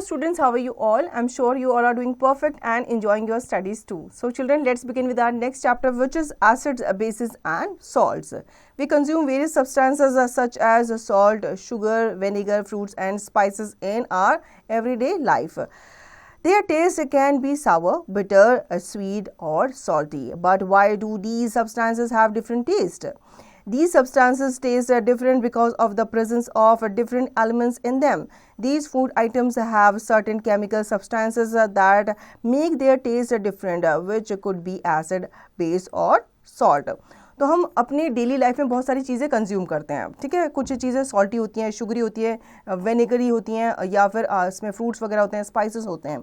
students, how are you all? I'm sure you all are doing perfect and enjoying your studies too. So children, let's begin with our next chapter, which is acids, bases and salts. We consume various substances such as salt, sugar, vinegar, fruits and spices in our everyday life. Their taste can be sour, bitter, sweet or salty. But why do these substances have different taste? These substances taste different because of the presence of different elements in them. These food items have certain chemical substances that make their taste different, which could be acid, base और salt. तो हम अपने daily life में बहुत सारी चीज़ें consume करते हैं, ठीक है. कुछ चीज़ें सॉल्टी होती हैं, शुगरी होती है, विनेगरी होती हैं, या फिर इसमें फ्रूट्स वगैरह होते हैं, स्पाइसेस होते हैं.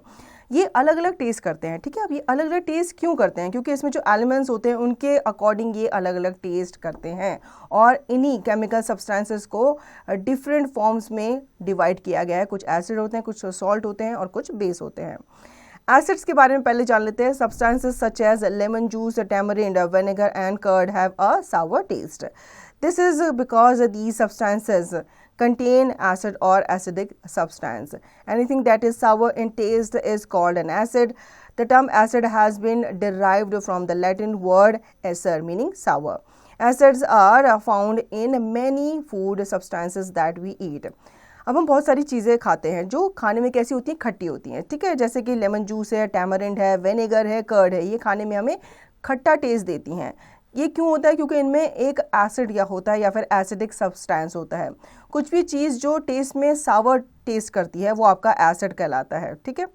ये अलग अलग टेस्ट करते हैं, ठीक है. अब ये अलग अलग टेस्ट क्यों करते हैं? क्योंकि इसमें जो एलिमेंट्स होते हैं उनके अकॉर्डिंग ये अलग अलग टेस्ट करते हैं, और इन्हीं केमिकल सब्सटेंसेस को डिफरेंट फॉर्म्स में डिवाइड किया गया है. कुछ एसिड होते हैं, कुछ सॉल्ट होते हैं और कुछ बेस होते हैं. एसिड्स के बारे में पहले जान लेते हैं. Substances such as lemon juice, tamarind, vinegar and curd have a sour taste. This is because these substances contain acid or acidic substance. Anything that is sour in taste is called an acid. The term acid has been derived from the Latin word acer, meaning sour. Acids are found in many food substances that we eat. अब हम बहुत सारी चीज़ें खाते हैं जो खाने में कैसी होती हैं, खट्टी होती हैं, ठीक है. जैसे कि लेमन जूस है, टैमरिंड है, विनेगर है, कर्ड है. ये खाने में हमें खट्टा टेस्ट देती हैं. ये क्यों होता है? क्योंकि इनमें एक एसिड या होता है या फिर एसिडिक सब्सटेंस होता है. कुछ भी चीज़ जो टेस्ट में सावर टेस्ट करती है वो आपका एसिड कहलाता है, ठीक है.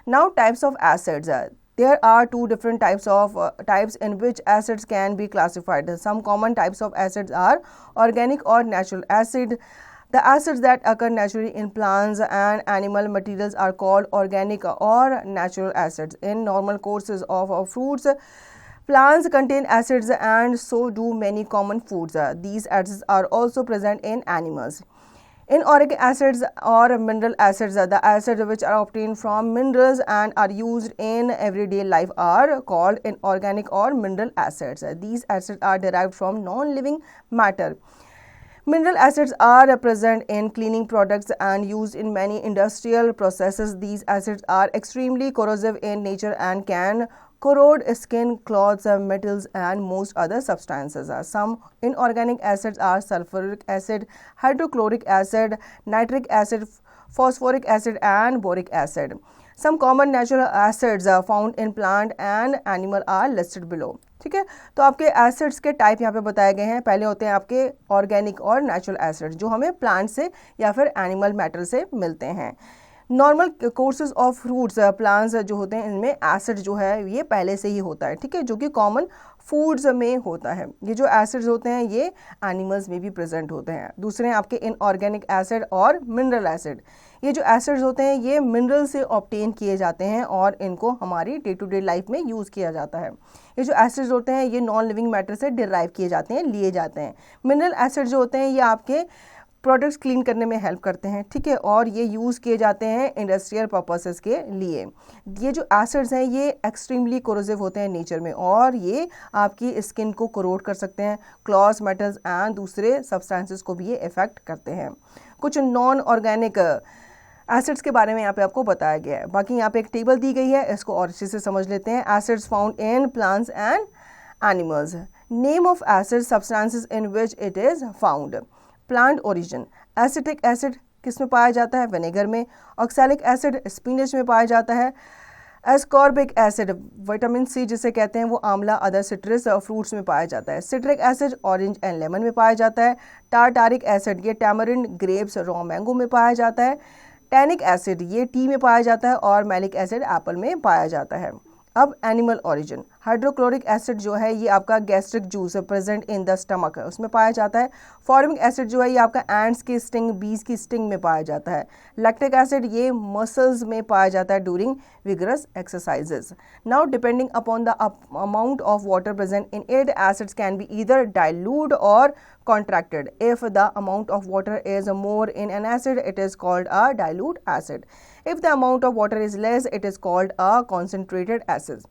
Now types of acids. There are two different types in which acids can be classified. Some common types of acids are organic or natural acid. The acids that occur naturally in plants and animal materials are called organic or natural acids. In normal courses of fruits, plants contain acids and so do many common foods. These acids are also present in animals. Inorganic acids or mineral acids, the acids which are obtained from minerals and are used in everyday life are called inorganic or mineral acids. These acids are derived from non-living matter. Mineral acids are present in cleaning products and used in many industrial processes. These acids are extremely corrosive in nature and can corrode skin, clothes, metals and most other substances. Some inorganic acids are sulfuric acid, hydrochloric acid, nitric acid, phosphoric acid and boric acid. Some common natural acids found in plant and animal are listed below. ठीक है. तो आपके acids के type यहाँ पे बताए गए हैं. पहले होते हैं आपके ऑर्गेनिक और नेचुरल एसिड्स जो हमें प्लांट से या फिर एनिमल मैटर से मिलते हैं. Normal courses of fruits, plants जो होते हैं इनमें एसिड जो है ये पहले से ही होता है, ठीक है, जो कि कॉमन फूड्स में होता है. ये जो एसिड्स होते हैं ये एनिमल्स में भी प्रेजेंट होते हैं. दूसरे हैं आपके इनऑर्गेनिक एसिड और मिनरल एसिड. ये जो एसिड्स होते हैं ये मिनरल से ऑब्टेन किए जाते हैं और इनको हमारी डे टू डे लाइफ में यूज़ किया जाता है. ये जो एसिड्स होते हैं ये नॉन लिविंग मैटर से डिराइव किए जाते हैं, लिए जाते हैं. मिनरल एसिड जो होते हैं ये आपके प्रोडक्ट्स क्लीन करने में हेल्प करते हैं, ठीक है, और ये यूज़ किए जाते हैं इंडस्ट्रियल पर्पसेस के लिए. ये जो एसिड्स हैं ये एक्सट्रीमली कोरोसिव होते हैं नेचर में और ये आपकी स्किन को कोरोड कर सकते हैं. क्लॉथ्स, मेटल्स एंड दूसरे सब्सटेंसेस को भी ये इफेक्ट करते हैं. कुछ नॉन ऑर्गेनिक एसिड्स के बारे में यहाँ पे आपको बताया गया है. बाकी यहाँ पे एक टेबल दी गई है, इसको और अच्छे से समझ लेते हैं. Acids found in plants and animals. Name of acid, substances in which it is found. Plant origin. Acetic acid किस में पाया जाता है? विनेगर में. ऑक्सैलिक एसिड स्पिनच में पाया जाता है. एस्कॉर्बिक एसिड विटामिन सी जिसे कहते हैं वो आंवला, अदर सिट्रस फ्रूट्स में पाया जाता है. Citric acid orange and lemon में पाया जाता है. टारटारिक एसिड ये टैमरिंड, ग्रेप्स, रॉ मैंगो में पाया जाता है. टैनिक एसिड ये टी में पाया जाता है और मैलिक एसिड एप्पल में पाया जाता है. अब एनिमल ओरिजिन. हाइड्रोक्लोरिक एसिड जो है ये आपका gastric juice present in the stomach उसमें पाया जाता है. फॉर्मिक एसिड जो है ये आपका एंड्स की स्टिंग, बीज की स्टिंग में पाया जाता है. लैक्टिक एसिड ये मसल्स में पाया जाता है during vigorous exercises. Now depending upon the amount of water present in it, acids can be either dilute और contracted. If the amount of water is more in an acid, it is called a dilute acid. If the amount of water is less, it is called a concentrated acid.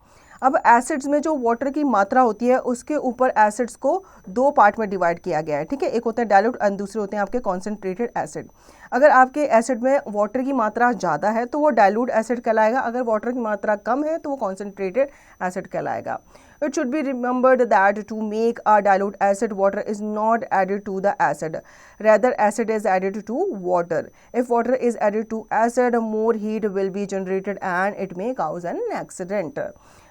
अब acids में जो water की मात्रा होती है उसके ऊपर acids को दो पार्ट में डिवाइड किया गया है, ठीक है। एक होता है डाइल्यूट और दूसरे होते हैं आपके कॉन्सेंट्रेटेड एसिड। अगर आपके एसिड में वाटर की मात्रा ज़्यादा है तो वो डाइल्यूट एसिड कहलाएगा, अगर वाटर की मात्रा कम है तो वो कॉन्सेंट्रेटेड एसिड कहलाएगा। It should be remembered that to make a dilute acid, water is not added to the acid. Rather, acid is added to water. If water is added to acid, more heat will be generated and it may cause an accident.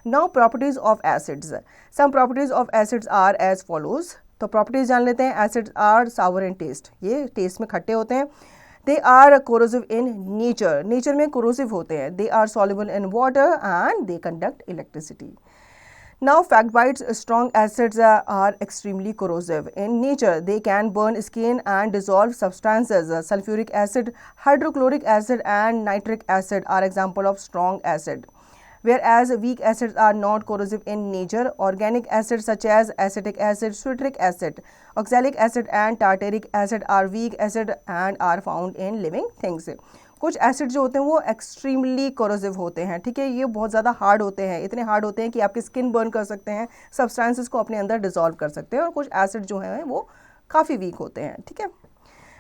Now, properties of acids. Some properties of acids are as follows. तो properties जान लेते हैं. Acids are sour in taste. ये taste में खट्टे होते हैं. They are corrosive in nature. Nature में corrosive होते हैं. They are soluble in water and they conduct electricity. Now, fact bites, strong acids are extremely corrosive. In nature, they can burn skin and dissolve substances. Sulfuric acid, hydrochloric acid and nitric acid are example of strong acid. Whereas weak acids are not corrosive in nature. Organic acids such as acetic acid, citric acid, oxalic acid and tartaric acid are weak acid and are found in living things. कुछ acid जो होते हैं वो extremely corrosive होते हैं, ठीक है। ये बहुत ज़्यादा हार्ड होते हैं, इतने हार्ड होते हैं कि आपकी स्किन बर्न कर सकते हैं, सब्सटेंसेस को अपने अंदर डिसॉल्व कर सकते हैं। और कुछ एसिड जो हैं वो काफ़ी वीक होते हैं, ठीक है।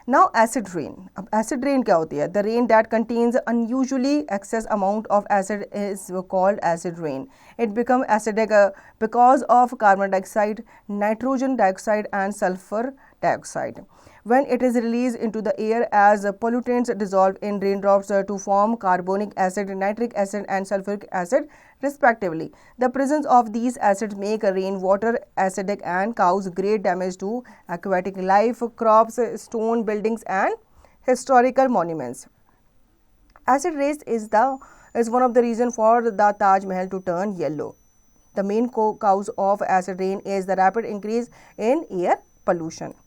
Now acid rain. अब एसिड रेन क्या होती है? The rain that contains unusually excess amount of acid is called acid rain. It become acidic because of carbon dioxide, nitrogen dioxide and sulphur dioxide. When it is released into the air as pollutants dissolve in raindrops to form carbonic acid, nitric acid and sulfuric acid respectively. The presence of these acids make rainwater acidic and cause great damage to aquatic life, crops, stone buildings and historical monuments. Acid rain is one of the reasons for the Taj Mahal to turn yellow. The main cause of acid rain is the rapid increase in air pollution.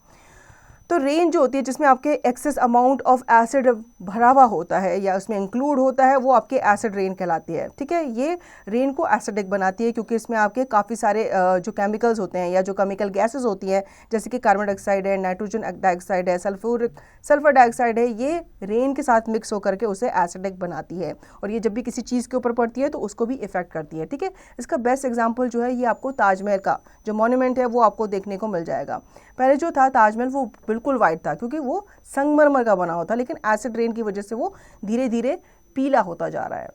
तो rain जो होती है जिसमें आपके excess amount of acid भरा हुआ होता है या उसमें इंक्लूड होता है, वो आपके एसिड रेन कहलाती है, ठीक है। ये रेन को एसिडिक बनाती है क्योंकि इसमें आपके काफ़ी सारे जो केमिकल्स होते हैं या जो केमिकल गैसेस होती हैं, जैसे कि कार्बन डाइऑक्साइड है, नाइट्रोजन डाइऑक्साइड है, सल्फर डाइऑक्साइड है, ये रेन के साथ मिक्स होकर के उसे एसिडिक बनाती है। और ये जब भी किसी चीज़ के ऊपर पड़ती है तो उसको भी इफेक्ट करती है, ठीक है। इसका बेस्ट एग्जाम्पल जो है ये आपको ताजमहल का जो मॉन्यूमेंट है वो आपको देखने को मिल जाएगा। पहले जो था ताजमहल वो बिल्कुल वाइट था क्योंकि वो संगमरमर का बना हुआ था, लेकिन एसिड रेन की वजह से वो धीरे धीरे पीला होता जा रहा है।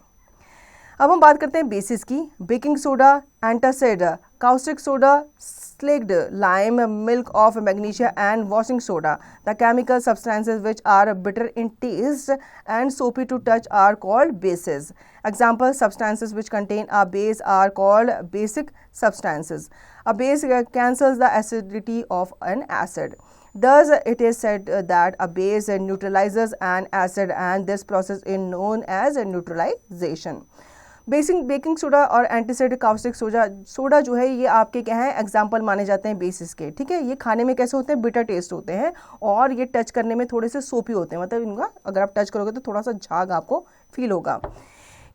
अब हम बात करते हैं बेसिस की। Baking soda, antacid, caustic soda, slaked lime, milk of magnesia and washing soda. The chemical substances which are bitter in taste and soapy to touch are called bases. Example substances which contain a base are called basic substances. A base cancels the acidity of an acid. Thus, it is said that a base neutralizes an acid and this process is known as neutralization. Baking soda और एंटीसिड, काउस्टिक soda जो है ये आपके क्या है example माने जाते हैं बेसिस के, ठीक है। ये खाने में कैसे होते हैं? बिटर टेस्ट होते हैं और ये टच करने में थोड़े से सोपी होते हैं, मतलब इनका अगर आप टच करोगे तो थोड़ा सा झाग आपको फील होगा।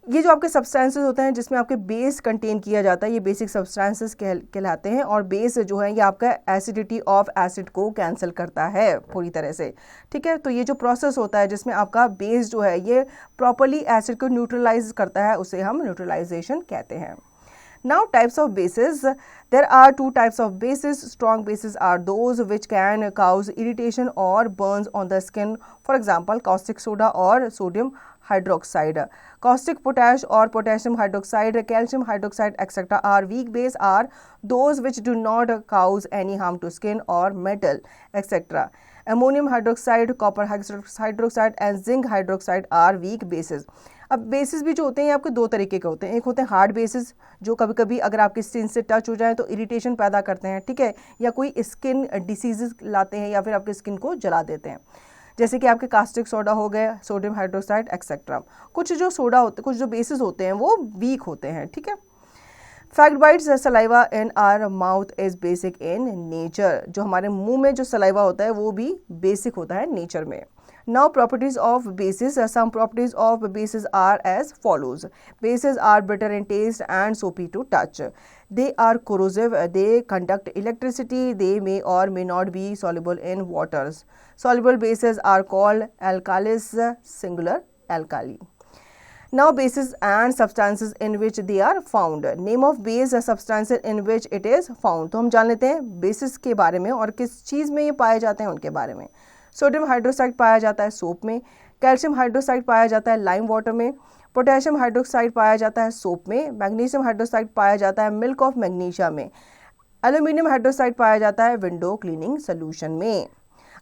ये जो आपके सब्सटेंसेस होते हैं जिसमें आपके बेस कंटेन किया जाता है ये बेसिक सब्सटेंसेस कहलाते हैं। और बेस जो है ये आपका एसिडिटी ऑफ एसिड को कैंसिल करता है पूरी तरह से, ठीक है। तो ये जो प्रोसेस होता है जिसमें आपका बेस जो है ये प्रॉपरली एसिड को न्यूट्रलाइज करता है उसे हम न्यूट्रलाइजेशन कहते हैं। Now types of bases. There are two types of bases. Strong bases are those which can cause irritation or burns on the skin. For example, caustic soda or sodium hydroxide. Caustic potash or potassium hydroxide, calcium hydroxide, etc. are weak base are those which do not cause any harm to skin or metal, etc. Ammonium hydroxide, copper hydroxide and zinc hydroxide are weak bases. अब basis भी जो होते हैं ये आपके दो तरीके के होते हैं। एक होते हैं हार्ड बेसिस जो कभी कभी अगर आपकी स्किन से टच हो जाए तो इरिटेशन पैदा करते हैं, ठीक है, या कोई स्किन डिसीजेस लाते हैं या फिर आपकी स्किन को जला देते हैं, जैसे कि आपके कास्टिक सोडा हो गए, सोडियम हाइड्रोक्साइड एक्सेट्रा। कुछ जो सोडा होते कुछ जो बेसिस होते हैं वो वीक होते हैं, ठीक है। Fact bites, saliva in our mouth is basic in nature. जो हमारे मुंह में जो सलाइवा होता है वो भी बेसिक होता है नेचर में। Now properties of bases. Some properties of bases are as follows. Bases are bitter in taste and soapy to touch. They are corrosive. They conduct electricity. They may or may not be soluble in waters. Soluble bases are called alkalis, singular alkali. Now bases and substances in which they are found. Name of base substances in which it is found. तो हम जान लेते हैं basis के बारे में और किस चीज़ में ये पाए जाते हैं उनके बारे में. सोडियम हाइड्रोक्साइड पाया जाता है सोप में, कैल्शियम हाइड्रोक्साइड पाया जाता है लाइम वाटर में, पोटेशियम हाइड्रोक्साइड पाया जाता है सोप में, मैग्नीशियम हाइड्रोक्साइड पाया जाता है मिल्क ऑफ मैग्नीशिया में, एल्यूमिनियम हाइड्रोक्साइड पाया जाता है विंडो क्लीनिंग सोल्यूशन में.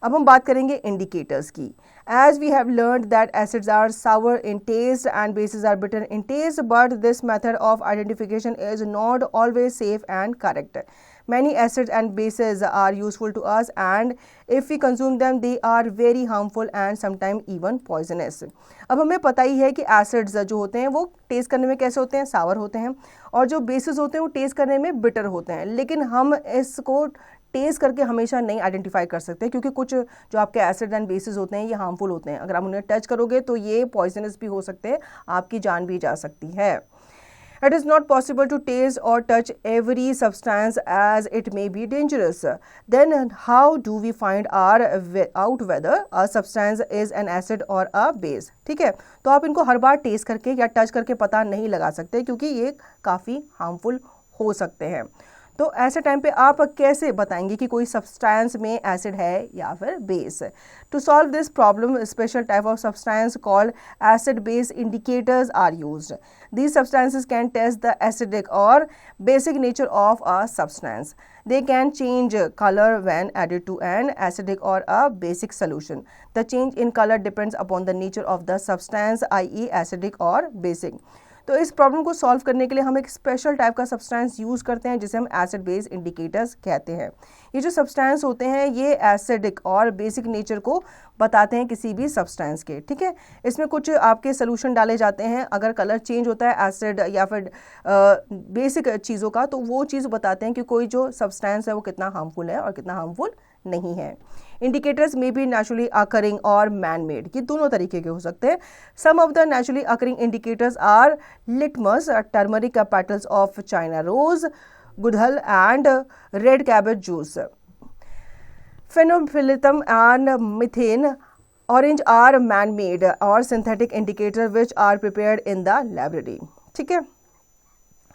अब हम बात करेंगे इंडिकेटर्स की. As we have learned that acids are sour in taste and bases are bitter in taste, but this method of identification is not always safe and correct. Many acids and bases are useful to us, and if we consume them, they are very harmful and sometimes even poisonous. अब हमें पता ही है कि acids जो होते हैं वो test करने में कैसे होते हैं, सावर होते हैं, और जो बेसिस होते हैं वो टेस्ट करने में बिटर होते हैं. लेकिन हम इसको टेस्ट करके हमेशा नहीं आइडेंटिफाई कर सकते क्योंकि कुछ जो आपके एसिड एंड बेसिस होते हैं ये हार्मफुल होते हैं. अगर आप उन्हें टच करोगे तो ये पॉइजनस भी हो सकते हैं, आपकी जान भी जा सकती है. It is not possible to taste or touch every substance as it may be dangerous. Then how do we find out whether a substance is an acid or a base? ठीक है, तो आप इनको हर बार टेस्ट करके या touch करके पता नहीं लगा सकते क्योंकि ये काफ़ी हार्मफुल हो सकते हैं. तो ऐसे टाइम पे आप कैसे बताएंगे कि कोई सब्सटेंस में एसिड है या फिर base. To solve this problem special type of substance called acid base indicators are used. These substances can test the acidic or basic nature of a substance. They can change color when added to an acidic or a basic solution. The change in color depends upon the nature of the substance, i.e. acidic or basic. तो इस problem को solve करने के लिए हम एक special type का substance use करते हैं जिसे हम एसिड बेस इंडिकेटर्स कहते हैं. ये जो सब्सटेंस होते हैं ये एसिडिक और बेसिक नेचर को बताते हैं किसी भी सब्सटेंस के. ठीक है, इसमें कुछ आपके सोल्यूशन डाले जाते हैं. अगर कलर चेंज होता है एसिड या फिर बेसिक चीज़ों का तो वो चीज़ बताते हैं कि कोई जो सब्सटेंस है वो कितना हार्मफुल है और कितना हार्मफुल नहीं है. इंडिकेटर्स में बी नेचुरली अकरिंग और मैन मेड, ये दोनों तरीके के हो सकते हैं. Some of the naturally occurring indicators are litmus, turmeric petals of China rose, गुड़हल and red cabbage juice. Phenolphthalein and methane orange are man-made or synthetic indicators which are prepared in the laboratory. ठीक है.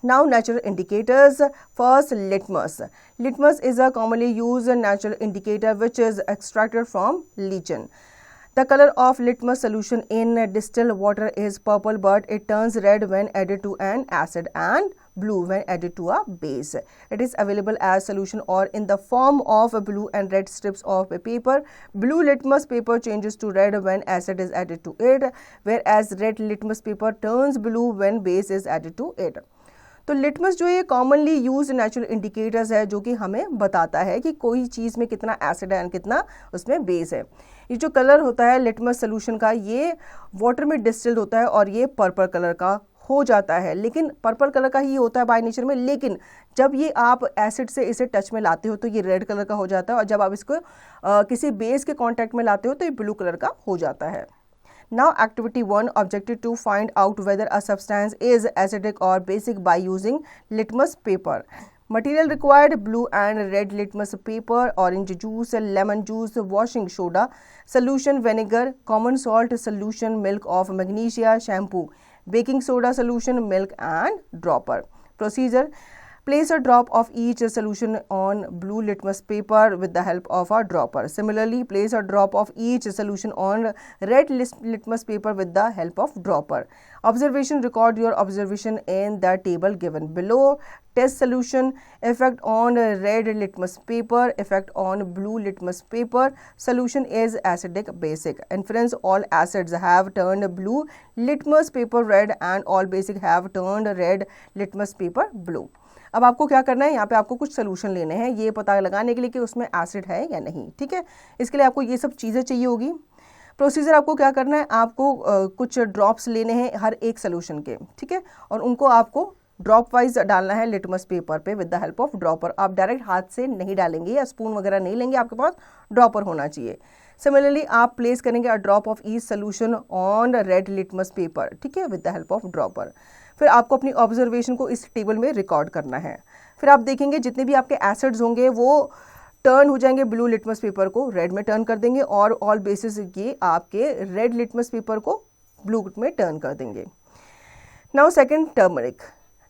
Now natural indicators. First, litmus. Litmus is a commonly used natural indicator which is extracted from lichen. The color of litmus solution in distilled water is purple, but it turns red when added to an acid and blue when added to a base. It is available as solution or in the form of blue and red strips of paper. Blue litmus paper changes to red when acid is added to it, whereas red litmus paper turns blue when base is added to it. तो litmus जो ये commonly use natural indicators है जो कि हमें बताता है कि कोई चीज़ में कितना एसिड है और कितना उसमें बेस है. ये जो कलर होता है लिटमस सोल्यूशन का ये वाटर में डिस्टिल्ड होता है और ये पर्पल कलर का हो जाता है. लेकिन पर्पल कलर का ही होता है बाय नेचर में, लेकिन जब ये आप एसिड से इसे टच में लाते हो तो ये रेड कलर का हो जाता है और जब आप इसको किसी बेस के कांटेक्ट में लाते हो तो ये ब्लू कलर का हो जाता है. Now activity 1 objective to find out whether a substance is acidic or basic by using litmus paper. Material required blue and red litmus paper, orange juice, lemon juice, washing soda, solution vinegar, common salt solution, milk of magnesia, shampoo, baking soda solution, milk and dropper. Procedure. Place a drop of each solution on blue litmus paper with the help of a dropper. Similarly, place a drop of each solution on red litmus paper with the help of dropper. Observation. Record your observation in the table given below. Test solution. Effect on red litmus paper. Effect on blue litmus paper. Solution is acidic basic. Inference. All acids have turned blue litmus paper red and all basic have turned red litmus paper blue. अब आपको क्या करना है, यहाँ पे आपको कुछ solution लेने हैं ये पता लगाने के लिए कि उसमें एसिड है या नहीं. ठीक है, इसके लिए आपको ये सब चीज़ें चाहिए होगी. प्रोसीजर आपको क्या करना है, आपको कुछ ड्रॉप्स लेने हैं हर एक सोल्यूशन के. ठीक है, और उनको आपको ड्रॉप वाइज डालना है लिटमस पेपर पे with the help of dropper. आप डायरेक्ट हाथ से नहीं डालेंगे या स्पून वगैरह नहीं लेंगे, आपके पास ड्रॉपर होना चाहिए. सिमिलरली आप प्लेस करेंगे a drop of each solution on red litmus paper. ठीक है, with the help of dropper. फिर आपको अपनी ऑब्जर्वेशन को इस टेबल में रिकॉर्ड करना है. फिर आप देखेंगे जितने भी आपके एसिड्स होंगे वो टर्न हो जाएंगे ब्लू लिटमस पेपर को रेड में टर्न कर देंगे और ऑल बेसिस ये आपके रेड लिटमस पेपर को ब्लू में टर्न कर देंगे. Now second, turmeric.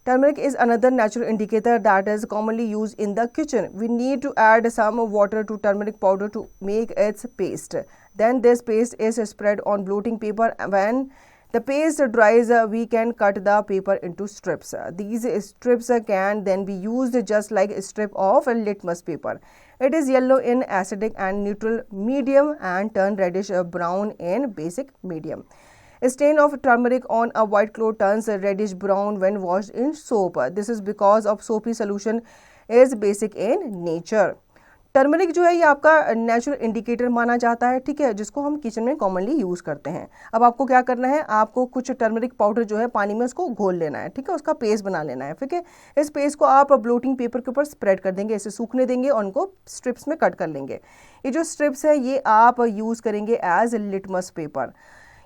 Turmeric is another natural indicator that is commonly used in the kitchen. We need to add some water to turmeric powder to make its paste. Then this paste is spread on blotting paper. When the paste dries, we can cut the paper into strips. These strips can then be used just like a strip of litmus paper. It is yellow in acidic and neutral medium and turn reddish brown in basic medium. A stain of turmeric on a white cloth turns reddish brown when washed in soap. This is because of soapy solution is basic in nature. Turmeric जो है ये आपका natural indicator माना जाता है, ठीक है, जिसको हम किचन में कॉमनली यूज़ करते हैं. अब आपको क्या करना है, आपको कुछ टर्मरिक पाउडर जो है पानी में उसको घोल लेना है, ठीक है, उसका पेस्ट बना लेना है. ठीक है, इस पेस्ट को आप ब्लोटिंग पेपर के ऊपर स्प्रेड कर देंगे, इसे सूखने देंगे और उनको स्ट्रिप्स में कट कर लेंगे. ये जो स्ट्रिप्स है ये आप यूज़ करेंगे एज लिटमस पेपर.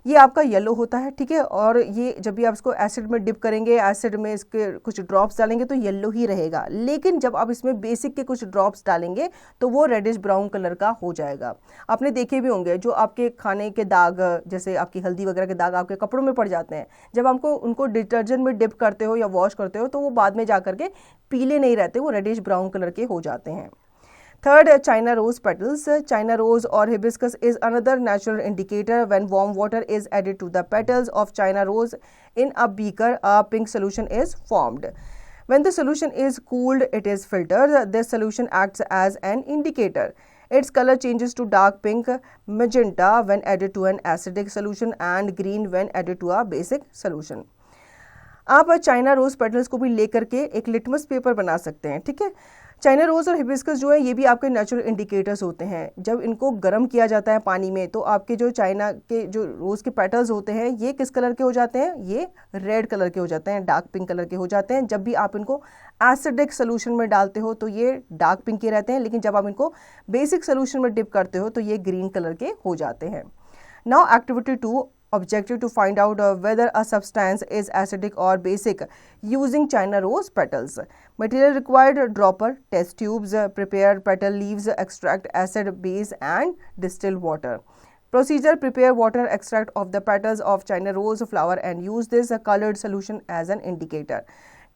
ये आपका येलो होता है, ठीक है, और ये जब भी आप इसको एसिड में डिप करेंगे, एसिड में इसके कुछ ड्रॉप्स डालेंगे तो येलो ही रहेगा. लेकिन जब आप इसमें बेसिक के कुछ ड्रॉप्स डालेंगे तो वो रेडिश ब्राउन कलर का हो जाएगा. आपने देखे भी होंगे जो आपके खाने के दाग, जैसे आपकी हल्दी वगैरह के दाग आपके कपड़ों में पड़ जाते हैं, जब आपको उनको डिटर्जेंट में डिप करते हो या वॉश करते हो तो वो बाद में जा करके पीले नहीं रहते, वो रेडिश ब्राउन कलर के हो जाते हैं. Third, China rose petals. China rose or hibiscus is another natural indicator. When warm water is added to the petals of China rose in a beaker, a pink solution is formed. When the solution is cooled, it is filtered. This solution acts as an indicator. Its color changes to dark pink, magenta when added to an acidic solution and green when added to a basic solution. आप China rose petals को भी लेकर के एक litmus paper बना सकते हैं, ठीक है. चाइना रोज और हिबिस्कस जो है ये भी आपके नेचुरल इंडिकेटर्स होते हैं. जब इनको गर्म किया जाता है पानी में तो आपके जो चाइना के जो रोज के पेटल्स होते हैं ये किस कलर के हो जाते हैं, ये रेड कलर के हो जाते हैं, डार्क पिंक कलर के हो जाते हैं. जब भी आप इनको एसिडिक सोल्यूशन में डालते हो तो ये डार्क पिंक के रहते हैं, लेकिन जब आप इनको बेसिक सोल्यूशन में डिप करते हो तो ये ग्रीन कलर के हो जाते हैं. Now activity 2, objective to find out whether a substance is acidic or basic using China rose petals. Material required: dropper, test tubes, prepare petal leaves, extract acid base and distill water. Procedure: prepare water extract of the petals of China rose flower and use this colored solution as an indicator.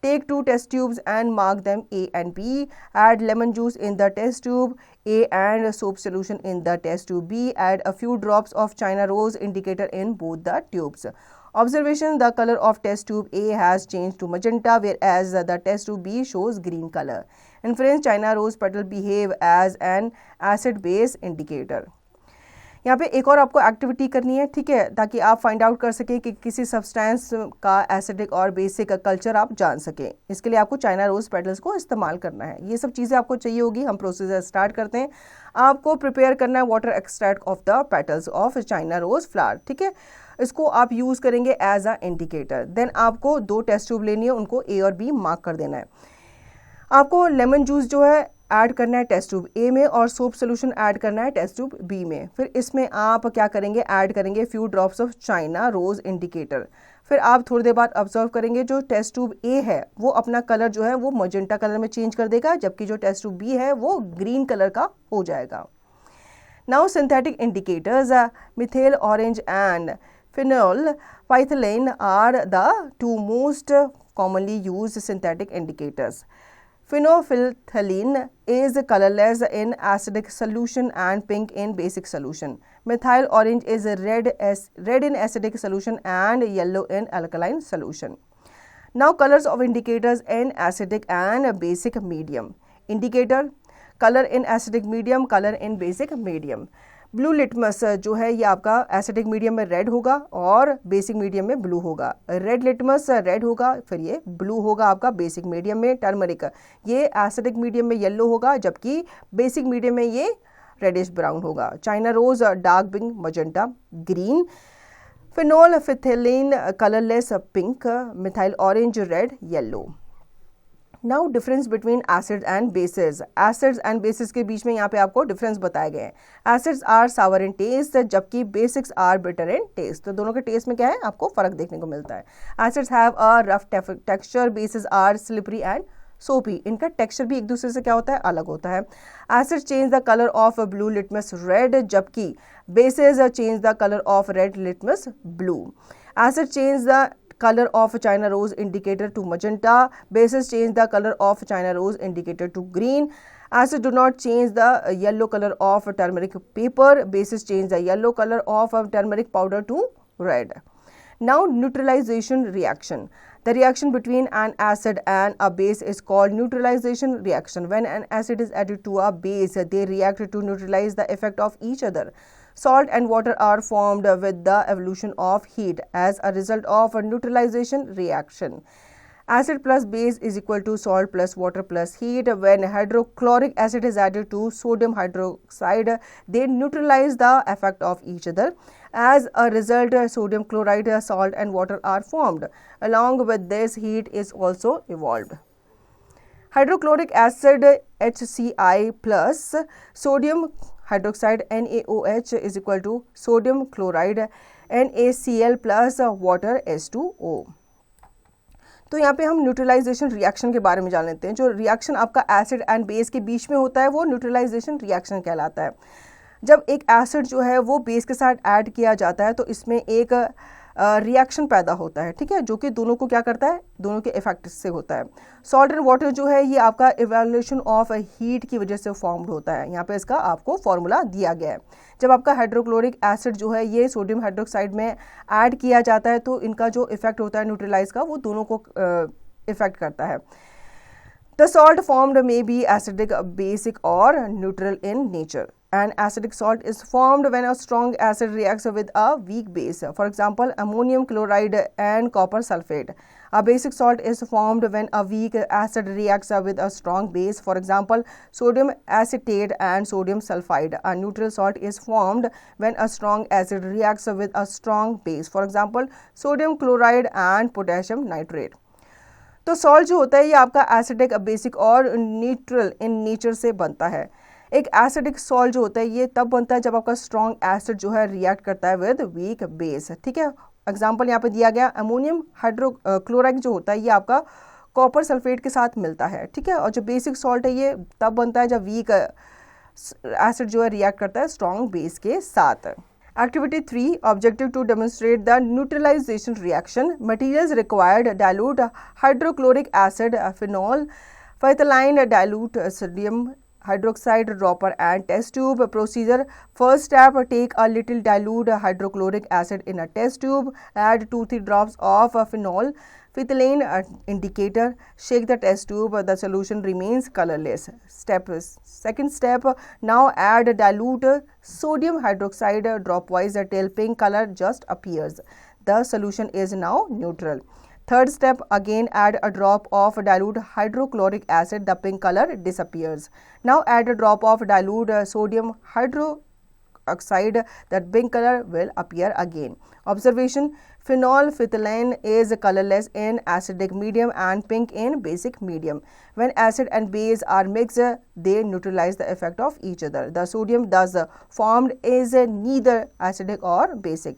Take 2 test tubes and mark them A and B. Add lemon juice in the test tube A and soap solution in the test tube B. Add a few drops of China rose indicator in both the tubes. Observation: the color of test tube A has changed to magenta whereas the test tube B shows green color. Inference: China rose petal behave as an acid base indicator. यहाँ पे एक और आपको activity करनी है, ठीक है, ताकि आप फाइंड आउट कर सकें कि किसी सब्सटेंस का एसिडिक और बेसिक कल्चर आप जान सकें. इसके लिए आपको चाइना रोज पेटल्स को इस्तेमाल करना है. ये सब चीज़ें आपको चाहिए होगी. हम प्रोसीजर स्टार्ट करते हैं. आपको प्रिपेयर करना है water extract of the petals of China rose flower, ठीक है. इसको आप यूज़ करेंगे एज अ इंडिकेटर. देन आपको 2 टेस्ट ट्यूब लेनी है, उनको A और B मार्क कर देना है. आपको लेमन जूस जो है ऐड करना है टेस्ट ट्यूब ए में और सोप सोल्यूशन ऐड करना है टेस्ट ट्यूब बी में. फिर इसमें आप क्या करेंगे, ऐड करेंगे few drops of China rose indicator. फिर आप थोड़ी देर बाद ऑब्जर्व करेंगे जो टेस्ट ट्यूब ए है वो अपना कलर जो है वो मजेंटा कलर में चेंज कर देगा, जबकि जो टेस्ट ट्यूब बी है वो ग्रीन कलर का हो जाएगा. Now synthetic indicators, methyl orange and phenolphthalein are the 2 most commonly used synthetic indicators. Phenolphthalein is colorless in acidic solution and pink in basic solution. Methyl orange is red in acidic solution and yellow in alkaline solution. Now colors of indicators in acidic and basic medium. Indicator: color in acidic medium, color in basic medium. Blue litmus जो है ये आपका acidic medium में red होगा और basic medium में blue होगा. Red litmus red होगा, फिर ये ब्लू होगा आपका बेसिक मीडियम में. टर्मरिक ये एसिडिक मीडियम में येलो होगा, जबकि बेसिक मीडियम में ये रेडिश ब्राउन होगा. China rose dark pink magenta green. Phenolphthalein colourless pink. Methyl orange red yellow. Now difference between acid and bases. Acids and bases के बीच में यहाँ पे आपको डिफरेंस बताए गए हैं. Acids are sour in taste जबकि bases are bitter in taste. तो दोनों के टेस्ट में क्या है, आपको फर्क देखने को मिलता है. Acids have a rough texture, bases are slippery and soapy. इनका टेक्सचर भी एक दूसरे से क्या होता है, अलग होता है. Acid change the colour of blue litmus red जबकि bases change the colour of red litmus blue. Acid change the color of China rose indicator to magenta. Bases change the color of China rose indicator to green. Acids do not change the yellow color of turmeric paper. Bases change the yellow color of turmeric powder to red. Now neutralization reaction. The reaction between an acid and a base is called neutralization reaction. When an acid is added to a base, they react to neutralize the effect of each other. Salt and water are formed with the evolution of heat as a result of a neutralization reaction. Acid plus base is equal to salt plus water plus heat. When hydrochloric acid is added to sodium hydroxide, they neutralize the effect of each other. As a result, sodium chloride, salt and water are formed. Along with this, heat is also evolved. Hydrochloric acid HCl plus sodium hydroxide NaOH is equal to sodium chloride NaCl plus water H2O. तो यहाँ पे हम neutralisation reaction के बारे में जान लेते हैं. जो रिएक्शन आपका एसिड एंड बेस के बीच में होता है वो न्यूट्रलाइजेशन रिएक्शन कहलाता है. जब एक एसिड जो है वो बेस के साथ ऐड किया जाता है तो इसमें एक रिएक्शन पैदा होता है, ठीक है, जो कि दोनों को क्या करता है, दोनों के इफेक्ट से होता है. सॉल्ट एंड वाटर जो है ये आपका इवैल्यूएशन ऑफ हीट की वजह से फॉर्म्ड होता है. यहाँ पे इसका आपको फॉर्मूला दिया गया है. जब आपका हाइड्रोक्लोरिक एसिड जो है ये सोडियम हाइड्रोक्साइड में ऐड किया जाता है तो इनका जो इफेक्ट होता है न्यूट्रलाइज का वो दोनों को इफेक्ट करता है. The salt formed may be acidic, basic or neutral in nature. An acidic salt is formed when a strong acid reacts with a weak base. For example, ammonium chloride and copper sulfate. A basic salt is formed when a weak acid reacts with a strong base. For example, sodium acetate and sodium sulfide. A neutral salt is formed when a strong acid reacts with a strong base. For example, sodium chloride and potassium nitrate. तो salt जो होता है ये आपका acidic, basic और neutral in nature से बनता है. एक एसिडिक सॉल्ट जो होता है ये तब बनता है जब आपका स्ट्रॉन्ग एसिड जो है रिएक्ट करता है विद वीक बेस, ठीक है. एग्जांपल यहाँ पे दिया गया अमोनियम हाइड्रोक्लोराइड जो होता है ये आपका कॉपर सल्फेट के साथ मिलता है, ठीक है. और जो बेसिक सॉल्ट है ये तब बनता है जब वीक एसिड जो है रिएक्ट करता है स्ट्रॉन्ग बेस के साथ. Activity 3, objective to demonstrate the neutralization reaction. Materials required: dilute hydrochloric acid, phenol, phthalate, dilute sodium hydroxide, dropper and test tube. Procedure: first step, take a little dilute hydrochloric acid in a test tube, add 2-3 drops of phenol phthalate indicator, shake the test tube, the solution remains colorless. Second step, now add dilute sodium hydroxide dropwise till pink color just appears. The solution is now neutral. Third step, again add a drop of dilute hydrochloric acid, the pink color disappears. Now add a drop of dilute sodium hydroxide, that pink color will appear again. Observation: phenol phthalate is colorless in acidic medium and pink in basic medium. When acid and base are mixed, they neutralize the effect of each other. The sodium thus formed is neither acidic or basic.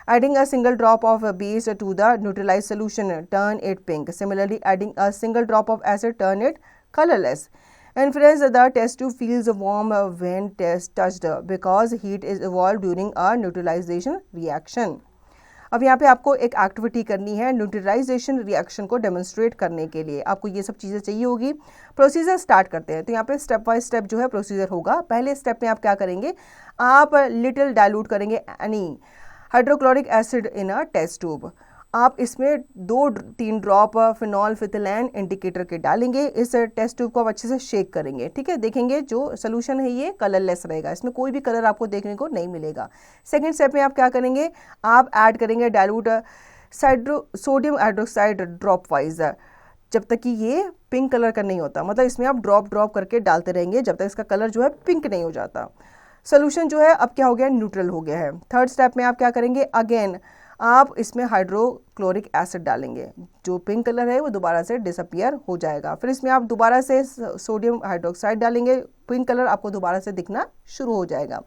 Adding a single drop of base to the neutralized solution turn it pink. Similarly, adding a single drop of acid turn it colorless. Inference: the test tube feels warm when touched because heat is evolved during a neutralization reaction. अब यहाँ पे आपको एक activity करनी है neutralisation reaction को demonstrate करने के लिए. आपको ये सब चीज़ें चाहिए होगी. प्रोसीजर स्टार्ट करते हैं. तो यहाँ पे स्टेप बाय स्टेप जो है प्रोसीजर होगा. पहले स्टेप में आप क्या करेंगे, आप लिटिल डाइल्यूट करेंगे any hydrochloric acid in a test tube. आप इसमें 2-3 ड्रॉप फिनॉल फिथलैन इंडिकेटर के डालेंगे. इस टेस्ट ट्यूब को आप अच्छे से शेक करेंगे, ठीक है. देखेंगे जो सोल्यूशन है ये कलरलेस रहेगा, इसमें कोई भी कलर आपको देखने को नहीं मिलेगा. सेकंड स्टेप में आप क्या करेंगे, आप ऐड करेंगे dilute sodium hydroxide drop wise जब तक कि ये पिंक कलर का नहीं होता. मतलब इसमें आप ड्रॉप करके डालते रहेंगे जब तक इसका कलर जो है पिंक नहीं हो जाता. सोल्यूशन जो है अब क्या हो गया, न्यूट्रल हो गया है. थर्ड स्टेप में आप क्या करेंगे, अगेन आप इसमें हाइड्रोक्लोरिक एसिड डालेंगे. जो पिंक कलर है वो दोबारा से डिसअपियर हो जाएगा. फिर इसमें आप दोबारा से सोडियम हाइड्रोक्साइड डालेंगे, पिंक कलर आपको दोबारा से दिखना शुरू हो जाएगा.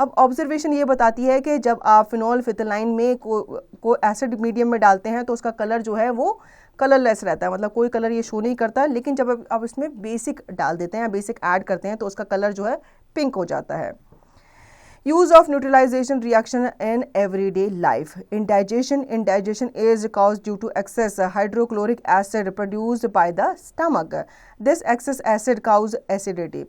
अब ऑब्जर्वेशन ये बताती है कि जब आप फिनॉल फिथलाइन में को एसिड मीडियम में डालते हैं तो उसका कलर जो है वो कलरलेस रहता है, मतलब कोई कलर ये शो नहीं करता. लेकिन जब आप इसमें बेसिक डाल देते हैं, बेसिक ऐड करते हैं तो उसका कलर जो है पिंक हो जाता है. Use of neutralization reaction in everyday life. Indigestion is caused due to excess hydrochloric acid produced by the stomach. This excess acid causes acidity.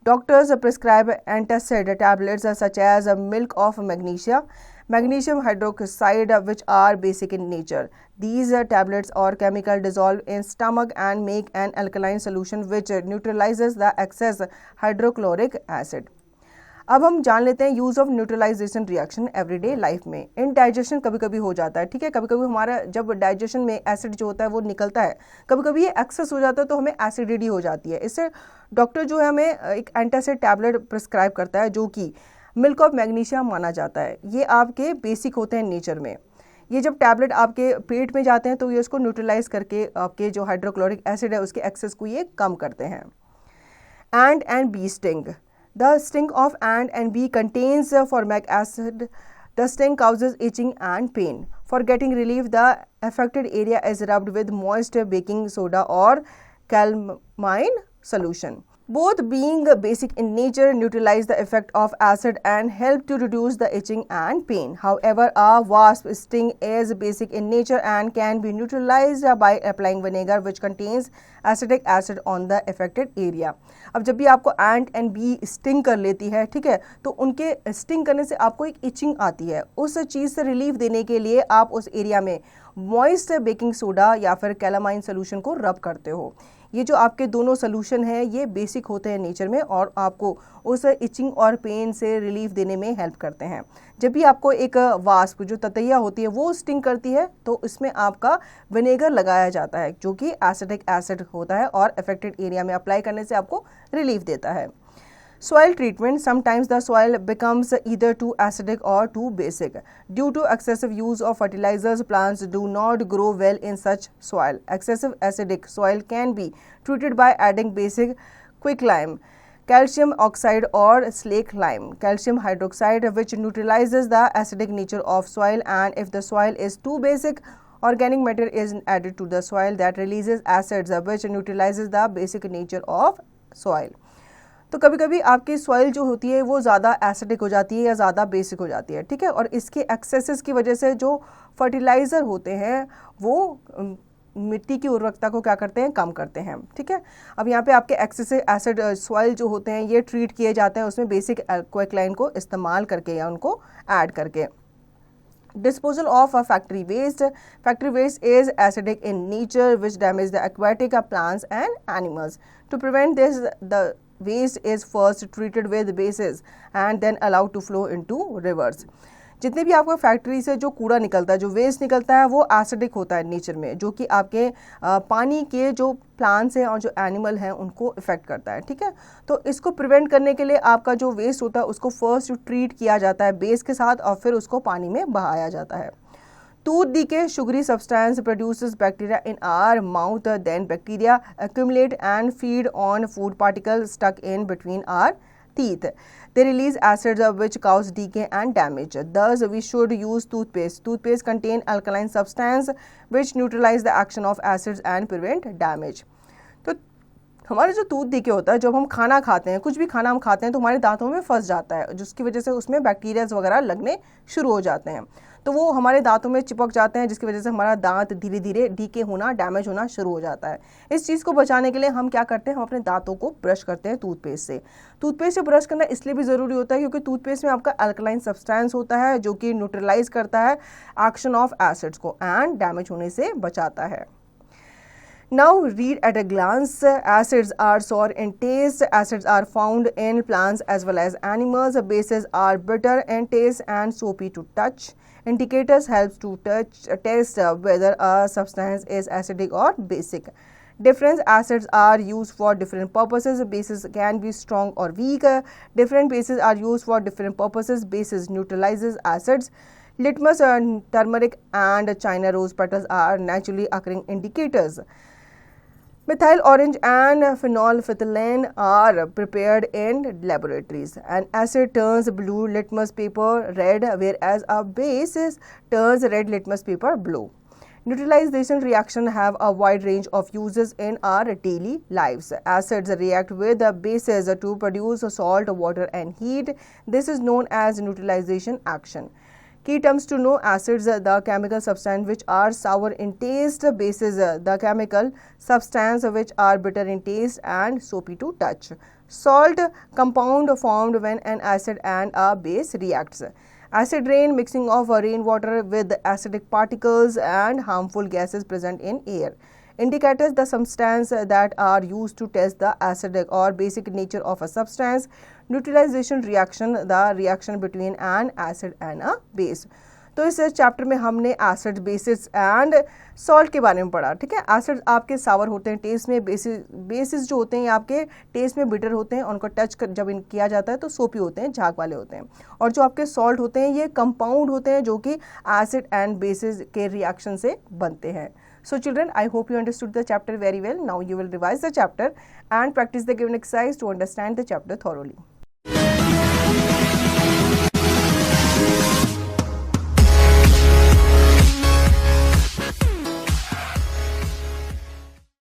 Doctors prescribe antacid tablets such as milk of magnesia, magnesium hydroxide, which are basic in nature. These tablets or chemical dissolve in stomach and make an alkaline solution which neutralizes the excess hydrochloric acid. अब हम जान लेते हैं use of neutralisation reaction everyday life में. Indigestion कभी कभी हो जाता है, ठीक है. कभी कभी हमारा जब डाइजेशन में एसिड जो होता है वो निकलता है, कभी कभी ये एक्सेस हो जाता है तो हमें एसिडिटी हो जाती है. इससे डॉक्टर जो है हमें एक एंटासिड टैबलेट प्रिस्क्राइब करता है जो कि मिल्क ऑफ मैग्नीशिया माना जाता है. ये आपके बेसिक होते हैं नेचर में. ये जब टैबलेट आपके पेट में जाते हैं तो ये उसको न्यूट्रलाइज करके आपके जो हाइड्रोक्लोरिक एसिड है उसके एक्सेस को ये कम करते हैं. And bee sting. The sting of ant and bee contains formic acid. The sting causes itching and pain. For getting relief, the affected area is rubbed with moist baking soda or calamine solution. Both being basic in nature, neutralize the effect of acid and help to reduce the itching and pain. However, a wasp sting is basic in nature and can be neutralized by applying vinegar which contains acetic acid on the affected area. अब जब भी आपको एंट and bee sting कर लेती है, ठीक है, तो उनके स्टिंग करने से आपको एक इचिंग आती है. उस चीज़ से रिलीफ देने के लिए आप उस एरिया में मॉइस्ट बेकिंग सोडा या फिर कैलामाइन सोल्यूशन को रब करते हो. ये जो आपके दोनों सोल्यूशन हैं ये बेसिक होते हैं नेचर में और आपको उस इचिंग और पेन से रिलीफ देने में हेल्प करते हैं. जब भी आपको एक वास्प जो ततैया होती है वो स्टिंग करती है तो इसमें आपका विनेगर लगाया जाता है जो कि एसिटिक एसिड होता है और अफेक्टेड एरिया में अप्लाई करने से आपको रिलीफ देता है. Soil treatment. Sometimes the soil becomes either too acidic or too basic. Due to excessive use of fertilizers, plants do not grow well in such soil. Excessive acidic soil can be treated by adding basic quicklime, calcium oxide or slake lime, calcium hydroxide, which neutralizes the acidic nature of soil. And if the soil is too basic, organic matter is added to the soil that releases acids, which neutralizes the basic nature of soil. तो कभी कभी आपकी soil जो होती है वो ज़्यादा acidic हो जाती है या ज़्यादा बेसिक हो जाती है, ठीक है, और इसके एक्सेसेस की वजह से जो फर्टिलाइज़र होते हैं वो मिट्टी की उर्वरकता को क्या करते हैं, कम करते हैं, ठीक है. अब यहाँ पे आपके एक्सेसिव एसिड सॉइल जो होते हैं ये ट्रीट किए जाते हैं उसमें बेसिक क्विकलाइन को इस्तेमाल करके या उनको ऐड करके. Disposal of factory waste. Factory waste is acidic in nature which damage the aquatic plants and animals. To prevent this, the waste is first treated with bases and then allowed to flow into rivers. जितने भी आपको factory से जो कूड़ा निकलता है, जो waste निकलता है वो एसिडिक होता है नेचर में, जो कि आपके पानी के जो प्लांट्स हैं और जो एनिमल हैं उनको इफेक्ट करता है, ठीक है. तो इसको प्रिवेंट करने के लिए आपका जो वेस्ट होता है उसको फर्स्ट ट्रीट किया जाता है बेस के साथ और फिर उसको पानी में बहाया जाता है. Tooth decay. Sugary substance produces bacteria in our mouth. Then bacteria accumulate and feed on food particles stuck in between our teeth. They release acids which cause decay and damage. Thus, we should use toothpaste. Toothpaste contain alkaline substance which neutralize the action of acids and prevent damage. तो हमारा जो tooth decay होता है, जब हम खाना खाते हैं, कुछ भी खाना हम खाते हैं तो हमारे दांतों में फंस जाता है जिसकी वजह से उसमें बैक्टीरियाज वगैरह लगने शुरू हो जाते हैं. तो वो हमारे दांतों में चिपक जाते हैं जिसकी वजह से हमारा दांत धीरे धीरे डीके होना, डैमेज होना शुरू हो जाता है. इस चीज़ को बचाने के लिए हम क्या करते हैं, हम अपने दांतों को ब्रश करते हैं टूथपेस्ट से. टूथपेस्ट से ब्रश करना इसलिए भी ज़रूरी होता है क्योंकि टूथपेस्ट में आपका अल्कलाइन सब्सटेंस होता है जो कि न्यूट्रलाइज करता है एक्शन ऑफ एसिड्स को एंड डैमेज होने से बचाता है. Now read at a glance. Acids are sour in taste. Acids are found in plants as well as animals. Bases are bitter in taste and soapy to touch. Indicators helps to test whether a substance is acidic or basic. Different acids are used for different purposes. Bases can be strong or weak. Different bases are used for different purposes. Bases neutralizes acids. Litmus, turmeric and China rose petals are naturally occurring indicators. Methyl orange and phenolphthalein are prepared in laboratories. An acid turns blue litmus paper red, whereas a base turns red litmus paper blue. Neutralization reaction have a wide range of uses in our daily lives. Acids react with bases to produce salt, water and heat. This is known as neutralization action. Key terms to know: acids, the chemical substance which are sour in taste; bases, the chemical substance which are bitter in taste and soapy to touch. Salt, compound formed when an acid and a base reacts. Acid rain, mixing of rainwater with acidic particles and harmful gases present in air. Indicators, the substances that are used to test the acidic or basic nature of a substance. Neutralization reaction, the reaction between an acid and a base. तो इस chapter में हमने acid, basis and salt के बारे में पढ़ा. ठीक है, एसिड आपके सावर होते हैं टेस्ट में, बेसिस जो होते हैं ये आपके टेस्ट में बिटर होते हैं, उनको टच जब किया जाता है तो सोपी होते हैं, झाग वाले होते हैं. और जो आपके सॉल्ट होते हैं ये कंपाउंड होते हैं जो कि एसिड एंड बेसिस के रिएक्शन से बनते हैं. So children, I hope you understood the chapter very well. Now you will revise the chapter and practice the given exercise to understand the chapter thoroughly.